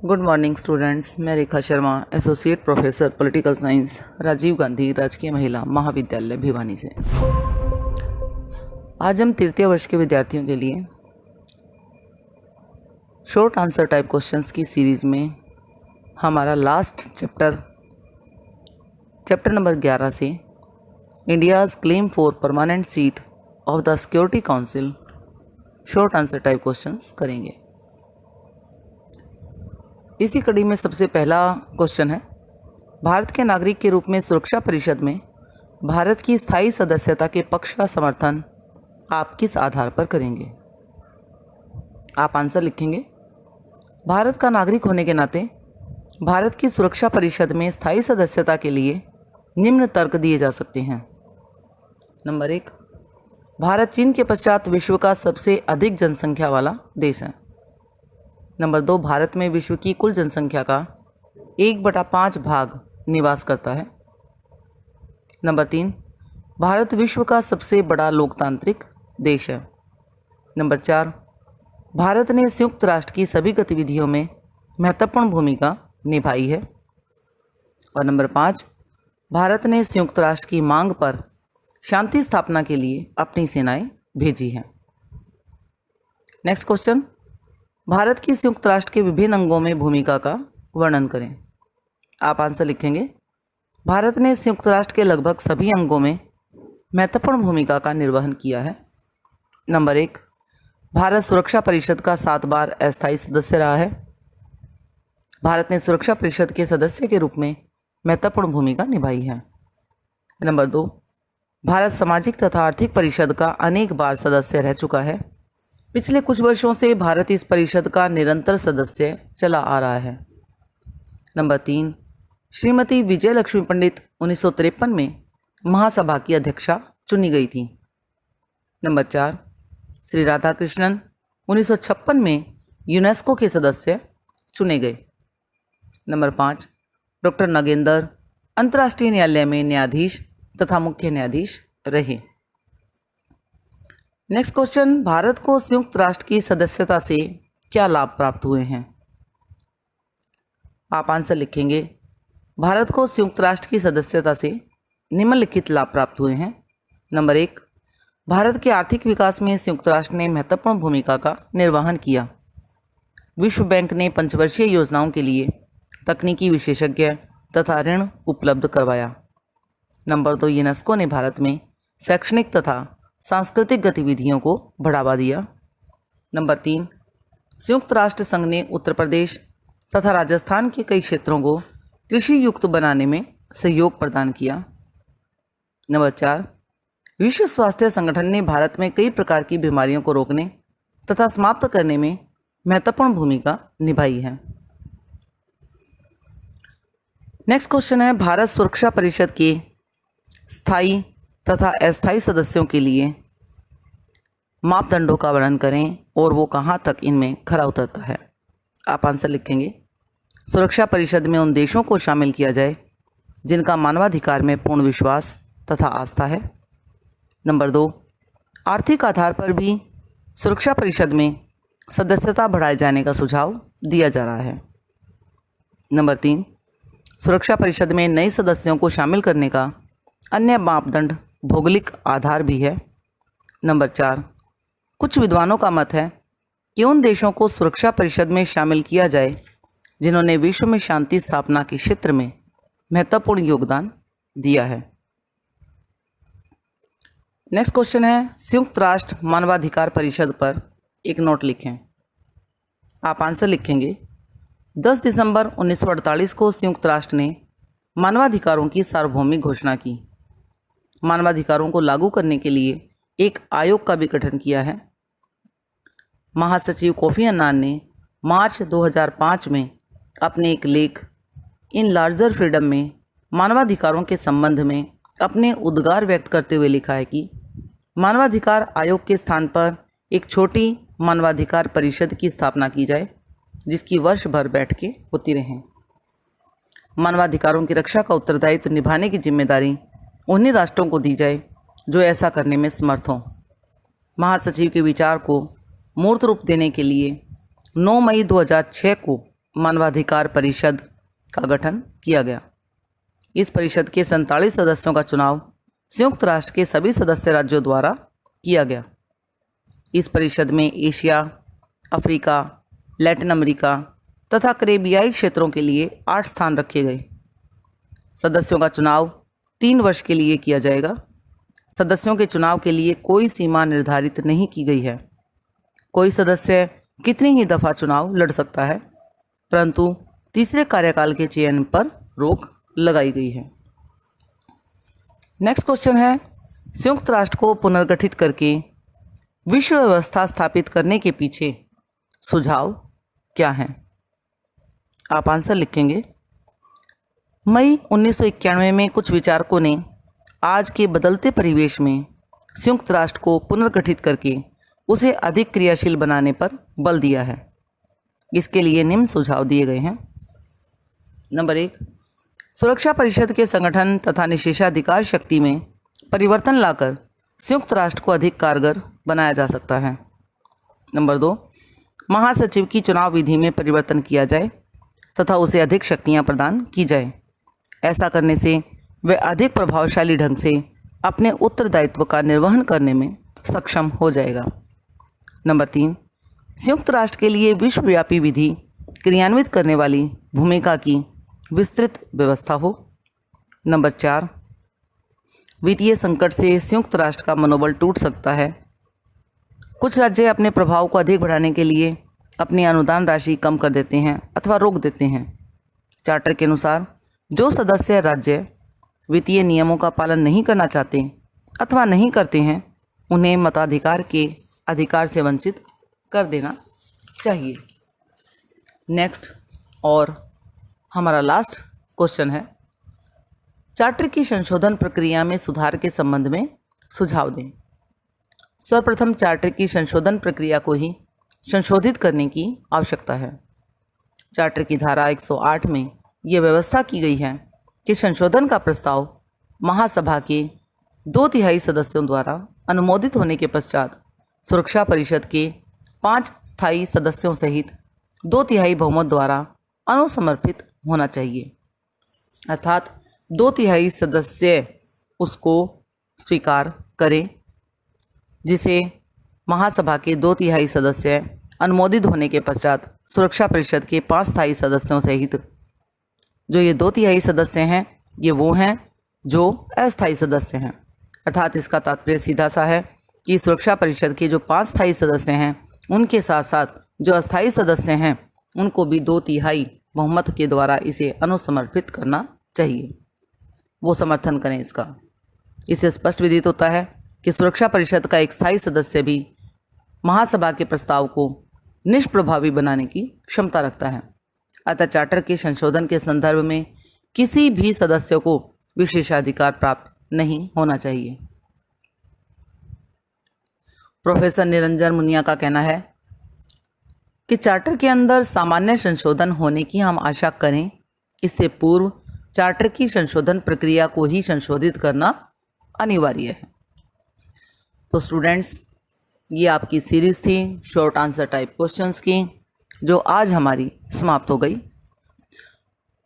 Good morning students. मैं Rekha Sharma, associate professor political science, Rajiv Gandhi Rajkiya Mahila महाविद्यालय भिवानी से। आज हम तृतीय वर्ष के विद्यार्थियों के लिए शॉर्ट आंसर टाइप क्वेश्चंस की सीरीज़ में हमारा लास्ट चैप्टर नंबर 11 से India's claim for permanent seat of the security council short answer type questions करेंगे। इसी कड़ी में सबसे पहला क्वेश्चन है, भारत के नागरिक के रूप में सुरक्षा परिषद में भारत की स्थायी सदस्यता के पक्ष का समर्थन आप किस आधार पर करेंगे? आप आंसर लिखेंगे। भारत का नागरिक होने के नाते भारत की सुरक्षा परिषद में स्थायी सदस्यता के लिए निम्न तर्क दिए जा सकते हैं। नंबर 1, भारत चीन के पश्चात विश्व का सबसे अधिक जनसंख्या वाला देश है। नंबर 2, भारत में विश्व की कुल जनसंख्या का 1/5 भाग निवास करता है। नंबर 3, भारत विश्व का सबसे बड़ा लोकतांत्रिक देश है। नंबर 4, भारत ने संयुक्त राष्ट्र की सभी गतिविधियों में महत्वपूर्ण भूमिका निभाई है। और नंबर 5, भारत ने संयुक्त राष्ट्र की मांग पर शांति स्थापना के लिए अपनी सेनाएं भेजी हैं। नेक्स्ट क्वेश्चन, भारत की संयुक्त राष्ट्र के विभिन्न अंगों में भूमिका का वर्णन करें। आप आंसर लिखेंगे। भारत ने संयुक्त राष्ट्र के लगभग सभी अंगों में महत्वपूर्ण भूमिका का निर्वहन किया है। नंबर 1, भारत सुरक्षा परिषद का 7 बार अस्थायी सदस्य रहा है। भारत ने सुरक्षा परिषद के सदस्य के रूप में महत्वपूर्ण भूमिका निभाई है। नंबर 2, भारत सामाजिक तथा आर्थिक परिषद का अनेक बार सदस्य रह चुका है। पिछले कुछ वर्षों से भारत इस परिषद का निरंतर सदस्य चला आ रहा है। नंबर 3, श्रीमती विजय लक्ष्मी पंडित 1953 में महासभा की अध्यक्षा चुनी गई थी। नंबर 4, श्री राधाकृष्णन 1956 में यूनेस्को के सदस्य चुने गए। नंबर 5, डॉक्टर नागेंद्र अंतर्राष्ट्रीय न्यायालय में न्यायाधीश तथा मुख्य न्यायाधीश रहे। नेक्स्ट क्वेश्चन, भारत को संयुक्त राष्ट्र की सदस्यता से क्या लाभ प्राप्त हुए हैं? आप आंसर लिखेंगे। भारत को संयुक्त राष्ट्र की सदस्यता से निम्नलिखित लाभ प्राप्त हुए हैं। नंबर 1, भारत के आर्थिक विकास में संयुक्त राष्ट्र ने महत्वपूर्ण भूमिका का निर्वहन किया। विश्व बैंक ने पंचवर्षीय योजनाओं के लिए तकनीकी विशेषज्ञ तथा ऋण उपलब्ध करवाया। नंबर 2, यूनेस्को ने भारत में शैक्षणिक तथा सांस्कृतिक गतिविधियों को बढ़ावा दिया। नंबर 3, संयुक्त राष्ट्र संघ ने उत्तर प्रदेश तथा राजस्थान के कई क्षेत्रों को कृषि युक्त बनाने में सहयोग प्रदान किया। नंबर 4, विश्व स्वास्थ्य संगठन ने भारत में कई प्रकार की बीमारियों को रोकने तथा समाप्त करने में महत्वपूर्ण भूमिका निभाई है। नेक्स्ट क्वेश्चन है, भारत सुरक्षा परिषद के स्थायी तथा अस्थायी सदस्यों के लिए मापदंडों का वर्णन करें और वो कहाँ तक इनमें खरा उतरता है। आप आंसर लिखेंगे। सुरक्षा परिषद में उन देशों को शामिल किया जाए जिनका मानवाधिकार में पूर्ण विश्वास तथा आस्था है। नंबर 2, आर्थिक आधार पर भी सुरक्षा परिषद में सदस्यता बढ़ाए जाने का सुझाव दिया जा रहा है। नंबर 3, सुरक्षा परिषद में नए सदस्यों को शामिल करने का अन्य मापदंड भौगोलिक आधार भी है। नंबर 4, कुछ विद्वानों का मत है कि उन देशों को सुरक्षा परिषद में शामिल किया जाए जिन्होंने विश्व में शांति स्थापना के क्षेत्र में महत्वपूर्ण योगदान दिया है। नेक्स्ट क्वेश्चन है, संयुक्त राष्ट्र मानवाधिकार परिषद पर एक नोट लिखें। आप आंसर लिखेंगे। 10 दिसंबर 1948 को संयुक्त राष्ट्र ने मानवाधिकारों की सार्वभौमिक घोषणा की। मानवाधिकारों को लागू करने के लिए एक आयोग का भी गठन किया है। महासचिव कोफी अन्नान ने मार्च 2005 में अपने एक लेख इन लार्जर फ्रीडम में मानवाधिकारों के संबंध में अपने उद्गार व्यक्त करते हुए लिखा है कि मानवाधिकार आयोग के स्थान पर एक छोटी मानवाधिकार परिषद की स्थापना की जाए जिसकी वर्ष भर बैठकें होती रहें। मानवाधिकारों की रक्षा का उत्तरदायित्व निभाने की जिम्मेदारी उन्हीं राष्ट्रों को दी जाए जो ऐसा करने में समर्थ हों। महासचिव के विचार को मूर्त रूप देने के लिए 9 मई 2006 को मानवाधिकार परिषद का गठन किया गया। इस परिषद के 47 सदस्यों का चुनाव संयुक्त राष्ट्र के सभी सदस्य राज्यों द्वारा किया गया। इस परिषद में एशिया, अफ्रीका, लैटिन अमेरिका तथा करेबियाई क्षेत्रों के लिए 8 स्थान रखे गए। सदस्यों का चुनाव 3 वर्ष के लिए किया जाएगा। सदस्यों के चुनाव के लिए कोई सीमा निर्धारित नहीं की गई है। कोई सदस्य कितनी ही दफ़ा चुनाव लड़ सकता है, परंतु तीसरे कार्यकाल के चयन पर रोक लगाई गई है। नेक्स्ट क्वेश्चन है, संयुक्त राष्ट्र को पुनर्गठित करके विश्व व्यवस्था स्थापित करने के पीछे सुझाव क्या हैं? आप आंसर लिखेंगे। मई 1991 में कुछ विचारकों ने आज के बदलते परिवेश में संयुक्त राष्ट्र को पुनर्गठित करके उसे अधिक क्रियाशील बनाने पर बल दिया है। इसके लिए निम्न सुझाव दिए गए हैं। नंबर 1, सुरक्षा परिषद के संगठन तथा निषेधाधिकार शक्ति में परिवर्तन लाकर संयुक्त राष्ट्र को अधिक कारगर बनाया जा सकता है। नंबर 2, महासचिव की चुनाव विधि में परिवर्तन किया जाए तथा उसे अधिक शक्तियां प्रदान की जाए। ऐसा करने से वह अधिक प्रभावशाली ढंग से अपने उत्तरदायित्व का निर्वहन करने में सक्षम हो जाएगा। नंबर 3, संयुक्त राष्ट्र के लिए विश्वव्यापी विधि क्रियान्वित करने वाली भूमिका की विस्तृत व्यवस्था हो। नंबर 4, वित्तीय संकट से संयुक्त राष्ट्र का मनोबल टूट सकता है। कुछ राज्य अपने प्रभाव को अधिक बढ़ाने के लिए अपनी अनुदान राशि कम कर देते हैं अथवा रोक देते हैं। चार्टर के अनुसार जो सदस्य राज्य वित्तीय नियमों का पालन नहीं करना चाहते अथवा नहीं करते हैं, उन्हें मताधिकार के अधिकार से वंचित कर देना चाहिए। नेक्स्ट और हमारा लास्ट क्वेश्चन है, चार्टर की संशोधन प्रक्रिया में सुधार के संबंध में सुझाव दें। सर्वप्रथम चार्टर की संशोधन प्रक्रिया को ही संशोधित करने की आवश्यकता है। चार्टर की धारा 108 में यह व्यवस्था की गई है कि संशोधन का प्रस्ताव महासभा के 2/3 सदस्यों द्वारा अनुमोदित होने के पश्चात सुरक्षा परिषद के 5 स्थायी सदस्यों सहित 2/3 बहुमत द्वारा अनुसमर्पित होना चाहिए। अर्थात 2/3 सदस्य उसको स्वीकार करें, जिसे महासभा के 2/3 सदस्य अनुमोदित होने के पश्चात सुरक्षा परिषद के 5 स्थायी सदस्यों सहित जो ये 2/3 सदस्य हैं, ये वो हैं जो अस्थायी सदस्य हैं। अर्थात इसका तात्पर्य सीधा सा है कि सुरक्षा परिषद के जो 5 स्थायी सदस्य हैं, उनके साथ साथ जो अस्थायी सदस्य हैं, उनको भी 2/3 बहुमत के द्वारा इसे अनुसमर्पित करना चाहिए। वो समर्थन करें इसका। इससे स्पष्ट विदित होता है कि सुरक्षा परिषद का एक स्थायी सदस्य भी महासभा के प्रस्ताव को निष्प्रभावी बनाने की क्षमता रखता है। अतः चार्टर के संशोधन के संदर्भ में किसी भी सदस्य को विशेषाधिकार प्राप्त नहीं होना चाहिए। प्रोफेसर निरंजन मुनिया का कहना है कि चार्टर के अंदर सामान्य संशोधन होने की हम आशा करें, इससे पूर्व चार्टर की संशोधन प्रक्रिया को ही संशोधित करना अनिवार्य है। तो स्टूडेंट्स, ये आपकी सीरीज़ थी शॉर्ट आंसर टाइप क्वेश्चंस की, जो आज हमारी समाप्त हो गई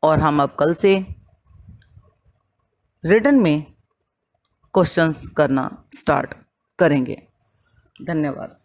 और हम अब कल से रिटन में क्वेश्चंस करना स्टार्ट करेंगे। धन्यवाद।